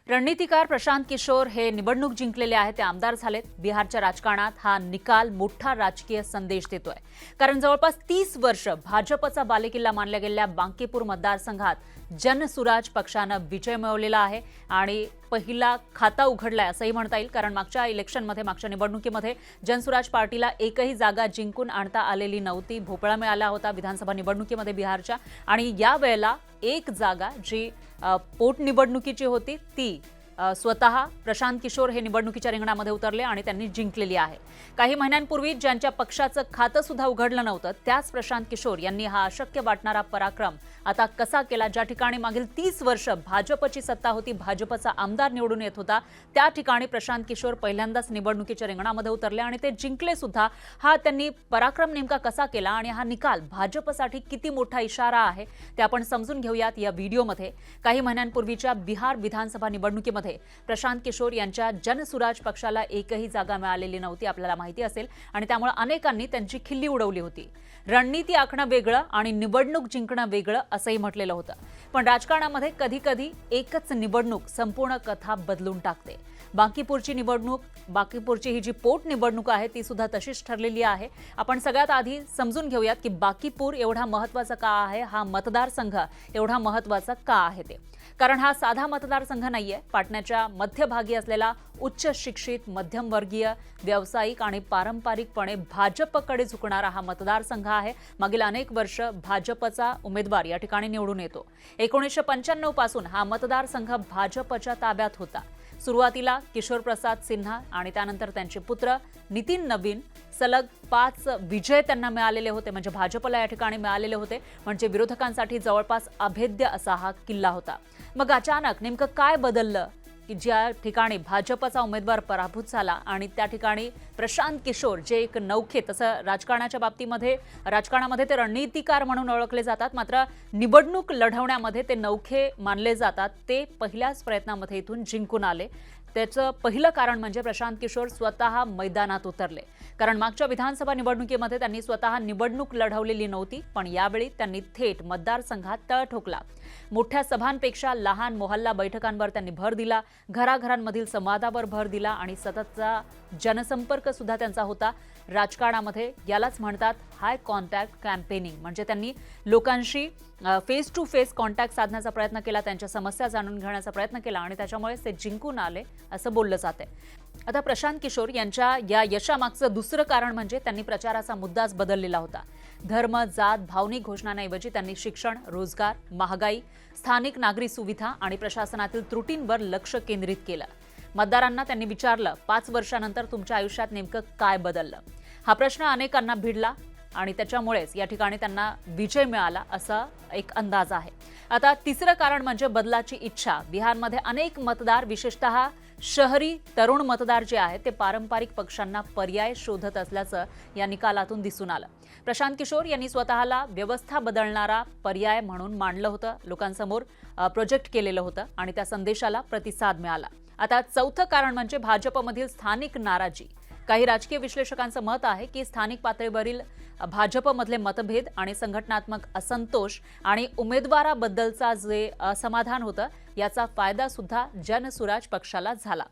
रणनीतिकार प्रशांत किशोर हे निवडणूक जिंकलेले आहेत, ते आमदार झालेत। बिहारच्या राजकारणात हा निकाल मोठा राजकीय संदेश देतोय, कारण जवळपास 30 वर्ष भाजपचा बालेकिल्ला मानल्या गेलेल्या बांकीपूर मतदारसंघात जनसुराज पक्षानं विजय मिळवलेला आहे आणि पहिला खाता उघडलाय असंही म्हणता येईल, कारण मागच्या निवडणुकीमध्ये जनसुराज पार्टीला एकही जागा जिंकून आणता आलेली नव्हती। भोपळा मिळाला होता विधानसभा निवडणुकीमध्ये बिहारच्या, आणि या वेळेला एक जागा जी पोटनिवडणुकीची होती ती स्वतः प्रशांत किशोर हे निवडणुकीच्या रिंगणामध्ये उतरले आणि त्यांनी जिंकलेली आहे। काही महिन्यांपूर्वी ज्यांच्या पक्षाचं खातं सुद्धा उघडलं नव्हतं त्याच प्रशांत किशोर यांनी हा अशक्य वाटणारा पराक्रम आता कसा केला। ज्या ठिकाणी मागील 30 वर्ष भाजपची सत्ता होती, भाजपचा आमदार निवडून येत होता, त्या ठिकाणी प्रशांत किशोर पहिल्यांदाच निवडणुकीच्या रिंगणामध्ये उतरले आणि ते जिंकले सुद्धा। हा त्यांनी पराक्रम नेमका कसा केला आणि हा निकाल भाजपसाठी किती मोठा इशारा आहे ते आपण समजून घेऊयात या व्हिडिओमध्ये। काही महिन्यांपूर्वीच्या बिहार विधानसभा निवडणुकीमध्ये प्रशांत किशोर यांच्या जनसुराज पक्षाला एकही जागा मिळालेली नव्हती, आपल्याला माहिती असेल, आणि त्यामुळे अनेकांनी त्यांची खिल्ली उडवली होती। रणनीती आखणं वेगळं आणि निवडणूक जिंकणं वेगळं असंही म्हटलेलं होतं, पण राजकारणामध्ये कधी कधी एकच निवडणूक संपूर्ण कथा बदलून टाकते। बांकीपूरची ही जी पोट निवडणूक आहे ती सुद्धा तशीच ठरलेली आहे। आपण सगळ्यात आधी समजून घेऊयात की बांकीपूर एवढा महत्त्वाचा का आहे, हा मतदारसंघ एवढा महत्त्वाचा का आहे ते। कारण हा साधा मतदारसंघ नाहीये, पाटण्याच्या मध्यभागी असलेला उच्च शिक्षित, मध्यमवर्गीय, व्यावसायिक आणि पारंपरिकपणे भाजपकडे झुकणारा हा मतदारसंघ आहे। मागील अनेक वर्ष भाजपचा उमेदवार या ठिकाणी निवडून येतो। 1995 पासून हा मतदारसंघ भाजपच्या ताब्यात होता। सुरुवातीला किशोर प्रसाद सिन्हा आणि त्यानंतर त्यांचे पुत्र नितीन नवीन सलग 5 विजय त्यांना मिळालेले होते, म्हणजे भाजपला या ठिकाणी मिळालेले होते, म्हणजे विरोधकांसाठी जवळपास अभेद्य असा हा किल्ला होता। मग अचानक नेमकं काय बदललं की ज्या ठिकाणी भाजपचा उमेदवार पराभूत झाला आणि त्या ठिकाणी प्रशांत किशोर जे एक नौखे, तसं राजकारणामध्ये ते रणनीतिकार म्हणून ओळखले जातात, मात्र निवडणूक लढवण्यामध्ये ते नौखे मानले जातात, ते पहिल्याच प्रयत्नामध्ये इथून जिंकून आले। त्याचं पहिलं कारण म्हणजे प्रशांत किशोर स्वतः मैदानात उतरले, कारण मागच्या विधानसभा निवडणुकीमध्ये त्यांनी स्वतः निवडणूक लढवलेली नव्हती, पण यावेळी त्यांनी थेट मतदारसंघात तळ ठोकला। मोठ्या सभांपेक्षा लहान मोहल्ला बैठकांवर त्यांनी भर दिला, घराघरांमधील संवादावर भर दिला आणि सततचा जनसंपर्क सुद्धा त्यांचा होता। राजकारणामध्ये यालाच म्हणतात हाय कॉन्टॅक्ट कॅम्पेनिंग, म्हणजे त्यांनी लोकांशी फेस टू फेस कॉन्टॅक्ट साधण्याचा प्रयत्न केला, त्यांच्या समस्या जाणून घेण्याचा प्रयत्न केला आणि त्याच्यामुळे ते जिंकून आले असं बोललं जाते। आता प्रशांत किशोर यांच्या या यशामागचं दुसरं कारण म्हणजे त्यांनी प्रचाराचा मुद्दाच बदललेला होता। धर्म, जात, भावनिक घोषणांऐवजी त्यांनी शिक्षण, रोजगार, महागाई, स्थानिक नागरी सुविधा आणि प्रशासनातील त्रुटींवर लक्ष केंद्रित केलं। मतदारांना त्यांनी विचारलं, 5 वर्षानंतर तुमच्या आयुष्यात नेमकं काय बदललं? हा प्रश्न अनेकांना भिडला आणि त्याच्यामुळेच या ठिकाणी त्यांना विजय मिळाला असा एक अंदाज आहे। आता तिसरं कारण म्हणजे बदलाची इच्छा। बिहारमध्ये अनेक मतदार, विशेषतः शहरी तरुण मतदार जे आहेत ते पारंपरिक पक्षांना पर्याय शोधत असल्याचं या निकालातून दिसून आलं। प्रशांत किशोर यांनी स्वतःला व्यवस्था बदलणारा पर्याय म्हणून मांडलं होतं, लोकांसमोर प्रोजेक्ट केलेलं होतं आणि त्या संदेशाला प्रतिसाद मिळाला। आता चौथं कारण म्हणजे भाजपमधील स्थानिक नाराजी। काही राजकीय विश्लेषकांचं मत आहे की स्थानिक पातळीवरील भाजपमधले मतभेद आणि संघटनात्मक असंतोष आणि उमेदवाराबद्दलचा जे असमाधान होतं याचा फायदा सुद्धा जनसुराज पक्षाला झाला।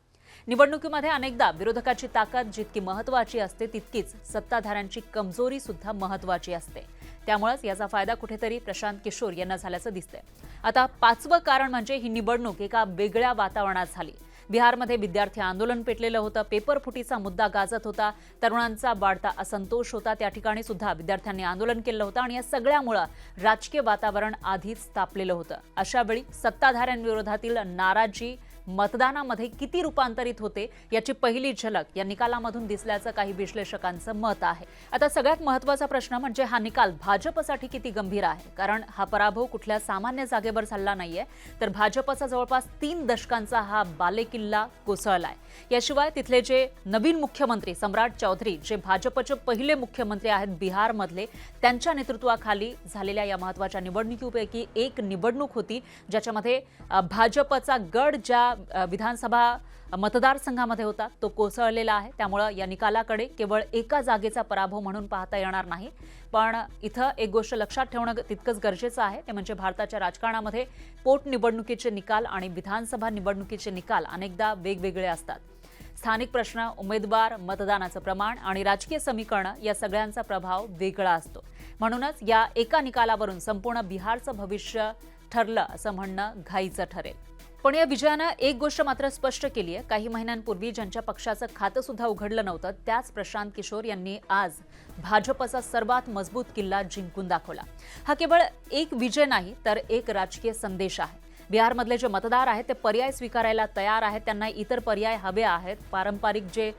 निवडणुकीमध्ये अनेकदा विरोधकाची ताकद जितकी महत्त्वाची असते तितकीच सत्ताधाऱ्यांची कमजोरी सुद्धा महत्त्वाची असते, त्यामुळेच याचा फायदा कुठेतरी प्रशांत किशोर यांना झाल्याचं दिसतंय। आता 5वं कारण म्हणजे ही निवडणूक एका वेगळ्या वातावरणात झाली। बिहारमध्ये विद्यार्थी आंदोलन पेटलेलं होतं, पेपर फुटीचा मुद्दा गाजत होता, तरुणांचा वाढता असंतोष होता, त्या ठिकाणी सुद्धा विद्यार्थ्यांनी आंदोलन केलं होतं आणि या सगळ्यामुळे राजकीय वातावरण आधीच तापलेलं होतं। अशावेळी सत्ताधाऱ्यांविरोधातील नाराजी मतदानामध्ये किती रूपांतरित होते याची पहिली झलक या निकालामधून दिसल्याचं काही विश्लेषकांचं मत आहे। आता सगळ्यात महत्त्वाचा प्रश्न म्हणजे हा निकाल भाजपसाठी किती गंभीर आहे, कारण हा पराभव कुठल्या सामान्य जागेवर झाला नाहीये, तर भाजपचा जवळपास 3 दशकांचा हा बालेकिल्ला कोसळलाय। याशिवाय तिथले जे नवीन मुख्यमंत्री सम्राट चौधरी, जे भाजपचे पहिले मुख्यमंत्री आहेत बिहारमधले, त्यांच्या नेतृत्वाखाली झालेल्या या महत्त्वाच्या निवडणुकीपैकी एक निवडणूक होती ज्याच्यामध्ये भाजपचा गड ज्या विधानसभा मतदारसंघामध्ये होता तो कोसळलेला आहे. त्यामुळे या निकालाकडे केवळ एका जागेचा पराभव म्हणून पाहता येणार नाही. पण इथं एक गोष्ट लक्षात ठेवणं तितकंच गरजेचं आहे, ते म्हणजे भारताच्या राजकारणामध्ये पोटनिवडणुकीचे निकाल आणि विधानसभा निवडणुकीचे निकाल अनेकदा वेगवेगळे असतात. स्थानिक प्रश्न, उमेदवार, मतदानाचं प्रमाण आणि राजकीय समीकरणं या सगळ्यांचा प्रभाव वेगळा असतो. म्हणूनच या एका निकालावरून संपूर्ण बिहारचं भविष्य ठरलं असं म्हणणं घाईचं ठरेल. पण या विजयानं एक गोष्ट मात्र स्पष्ट केली आहे. काही महिन्यांपूर्वी ज्यांच्या पक्षाचं खातं सुद्धा उघडलं नव्हतं त्याच प्रशांत किशोर यांनी आज भाजपचा सर्वात मजबूत किल्ला जिंकून दाखवला. हा केवळ एक विजय नाही तर एक राजकीय संदेश आहे. बिहारमधले जे मतदार आहेत ते पर्याय स्वीकारायला तयार आहेत. त्यांना इतर पर्याय हवे आहेत. पारंपरिक जे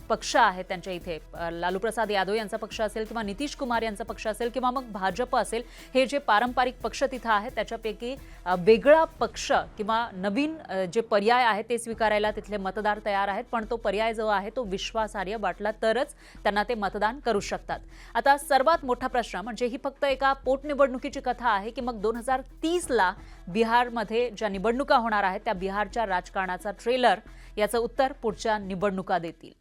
पक्ष आहेत त्यांच्या इथे लालू प्रसाद यादव यांचा पक्ष असेल किंवा नितीश कुमार यांचा पक्ष असेल किंवा मग भाजप असेल, हे जे पारंपरिक पक्ष तिथं आहेत त्याच्यापैकी वेगळा पक्ष किंवा नवीन जे पर्याय आहेत ते स्वीकारायला तिथले मतदार तयार आहेत. पण तो पर्याय जो आहे तो विश्वासार्ह वाटला तरच त्यांना ते मतदान करू शकतात. आता सर्वात मोठा प्रश्न म्हणजे ही फक्त एका पोटनिवडणुकीची कथा आहे की मग 2030ला बिहारमध्ये ज्या निवडणुका होणार आहेत त्या बिहारच्या राजकारणाचा ट्रेलर, याचं उत्तर पुढच्या निवडणुका देतील.